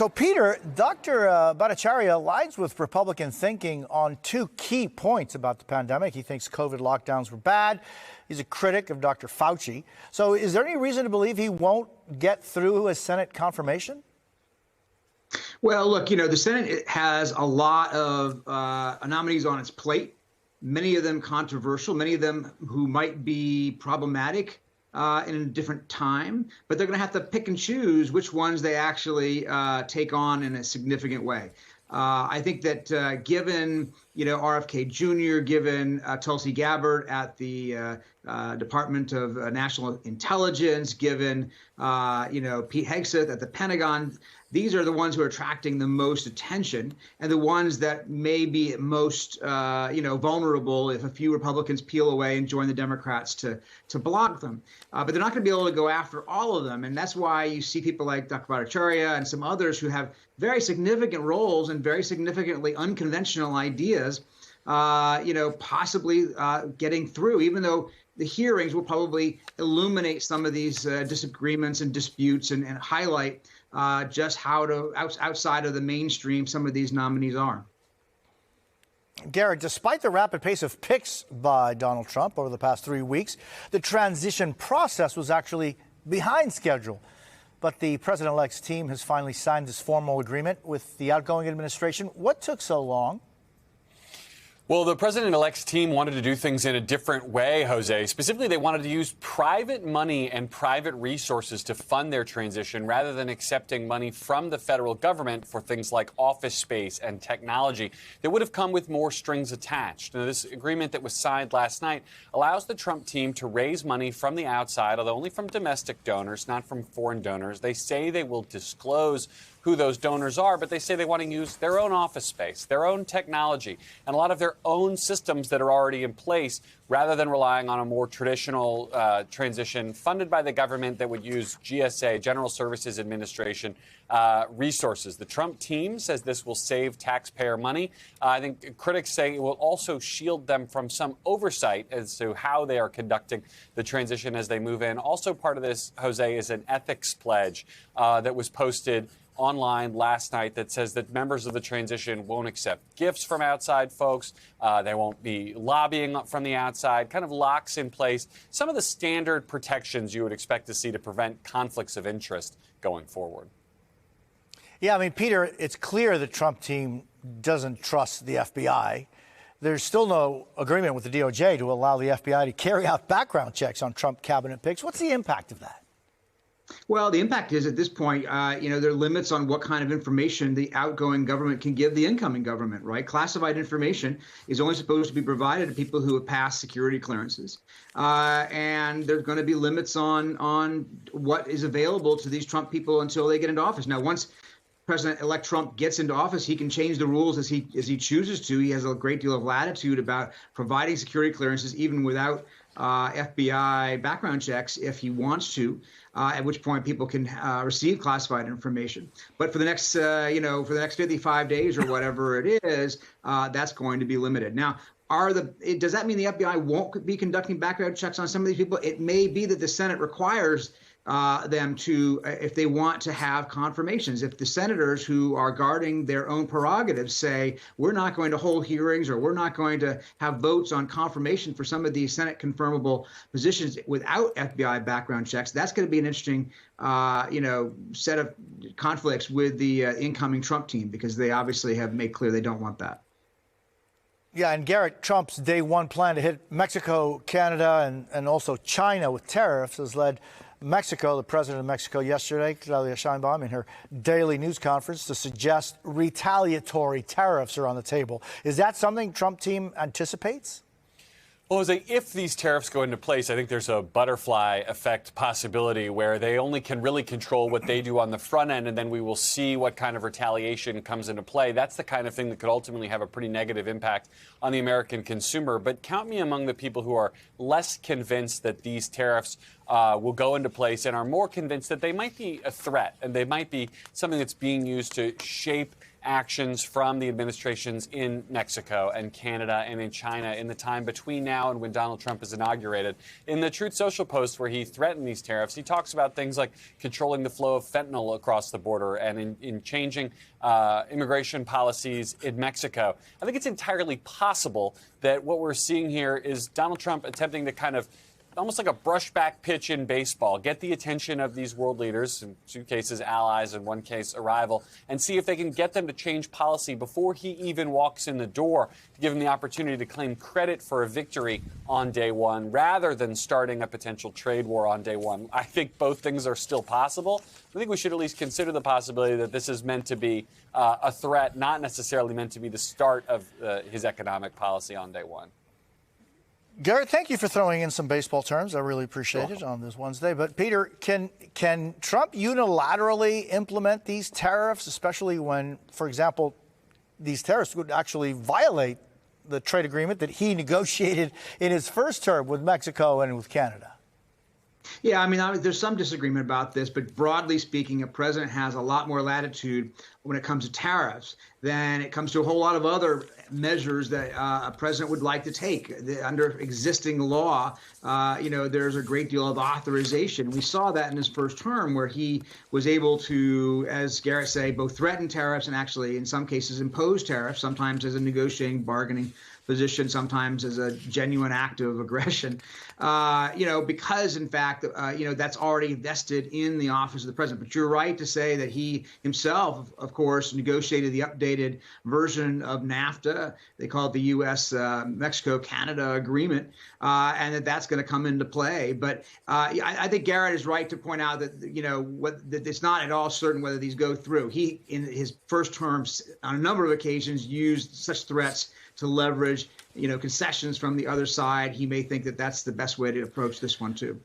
So, Peter, Dr. Bhattacharya aligns with Republican thinking on two key points about the pandemic. He thinks COVID lockdowns were bad. He's a critic of Dr. Fauci. So is there any reason to believe he won't get through a Senate confirmation? Well, look, the Senate has a lot of nominees on its plate, many of them controversial, many of them who might be problematic in a different time, but they're going to have to pick and choose which ones they actually take on in a significant way. I think that given, RFK Jr., given Tulsi Gabbard at the Department of National Intelligence, given, Pete Hegseth at the Pentagon, these are the ones who are attracting the most attention and the ones that may be most, vulnerable if a few Republicans peel away and join the Democrats to block them. But they're not going to be able to go after all of them. And that's why you see people like Dr. Bhattacharya and some others who have very significant roles and very significantly unconventional ideas, possibly getting through, even though the hearings will probably illuminate some of these disagreements and disputes and highlight just how outside of the mainstream some of these nominees are. Garrett, despite the rapid pace of picks by Donald Trump over the past 3 weeks, the transition process was actually behind schedule. But the president-elect's team has finally signed this formal agreement with the outgoing administration. What took so long? Well, the president-elect's team wanted to do things in a different way, Jose. Specifically, they wanted to use private money and private resources to fund their transition rather than accepting money from the federal government for things like office space and technology that would have come with more strings attached. Now, this agreement that was signed last night allows the Trump team to raise money from the outside, although only from domestic donors, not from foreign donors. They say they will disclose who those donors are, but they say they want to use their own office space, their own technology, and a lot of their own systems that are already in place rather than relying on a more traditional transition funded by the government that would use GSA, General Services Administration, resources. The Trump team says this will save taxpayer money. I think critics say it will also shield them from some oversight as to how they are conducting the transition as they move in. Also part of this, Jose, is an ethics pledge that was posted online last night that says that members of the transition won't accept gifts from outside folks. They won't be lobbying from the outside, kind of locks in place some of the standard protections you would expect to see to prevent conflicts of interest going forward. Yeah, I mean, Peter, it's clear the Trump team doesn't trust the FBI. There's still no agreement with the DOJ to allow the FBI to carry out background checks on Trump cabinet picks. What's the impact of that? Well, the impact is at this point, there are limits on what kind of information the outgoing government can give the incoming government, right? Classified information is only supposed to be provided to people who have passed security clearances. And there's going to be limits on what is available to these Trump people until they get into office. Now, once President-elect Trump gets into office, he can change the rules as he chooses to. He has a great deal of latitude about providing security clearances even without FBI background checks if he wants to, at which point people can receive classified information. But for the next, for the next 55 days or whatever it is, that's going to be limited. Now, does that mean the FBI won't be conducting background checks on some of these people? It may be that the Senate requires them to, if they want to have confirmations. If the senators who are guarding their own prerogatives say, we're not going to hold hearings or we're not going to have votes on confirmation for some of these Senate confirmable positions without FBI background checks, that's going to be an interesting, set of conflicts with the incoming Trump team, because they obviously have made clear they don't want that. Yeah, and Garrett, Trump's day one plan to hit Mexico, Canada, and also China with tariffs has led Mexico, the president of Mexico yesterday, Claudia Sheinbaum, in her daily news conference to suggest retaliatory tariffs are on the table. Is that something Trump team anticipates? Well, Jose, if these tariffs go into place, I think there's a butterfly effect possibility where they only can really control what they do on the front end, and then we will see what kind of retaliation comes into play. That's the kind of thing that could ultimately have a pretty negative impact on the American consumer. But count me among the people who are less convinced that these tariffs will go into place and are more convinced that they might be a threat and they might be something that's being used to shape actions from the administrations in Mexico and Canada and in China in the time between now and when Donald Trump is inaugurated. In the Truth Social post where he threatened these tariffs, he talks about things like controlling the flow of fentanyl across the border and in changing immigration policies in Mexico. I think it's entirely possible that what we're seeing here is Donald Trump attempting to kind of almost like a brushback pitch in baseball, get the attention of these world leaders, in two cases allies, in one case a rival, and see if they can get them to change policy before he even walks in the door, to give him the opportunity to claim credit for a victory on day one, rather than starting a potential trade war on day one. I think both things are still possible. I think we should at least consider the possibility that this is meant to be a threat, not necessarily meant to be the start of his economic policy on day one. Garrett, thank you for throwing in some baseball terms. I really appreciate it on this Wednesday. But Peter, can Trump unilaterally implement these tariffs, especially when, for example, these tariffs would actually violate the trade agreement that he negotiated in his first term with Mexico and with Canada? Yeah, I mean, there's some disagreement about this, but broadly speaking, a president has a lot more latitude when it comes to tariffs than it comes to a whole lot of other measures that a president would like to take. Under existing law, there's a great deal of authorization. We saw that in his first term, where he was able to, as Garrett say, both threaten tariffs and actually, in some cases, impose tariffs, sometimes as a negotiating, bargaining position, sometimes as a genuine act of aggression, because, in fact, that's already vested in the office of the president. But you're right to say that he himself, of course, negotiated the updated version of NAFTA. They call it the U.S. Mexico-Canada agreement, and that's going to come into play. But I think Garrett is right to point out that, that it's not at all certain whether these go through. He, in his first terms, on a number of occasions, used such threats to leverage, concessions from the other side. He may think that that's the best way to approach this one, too.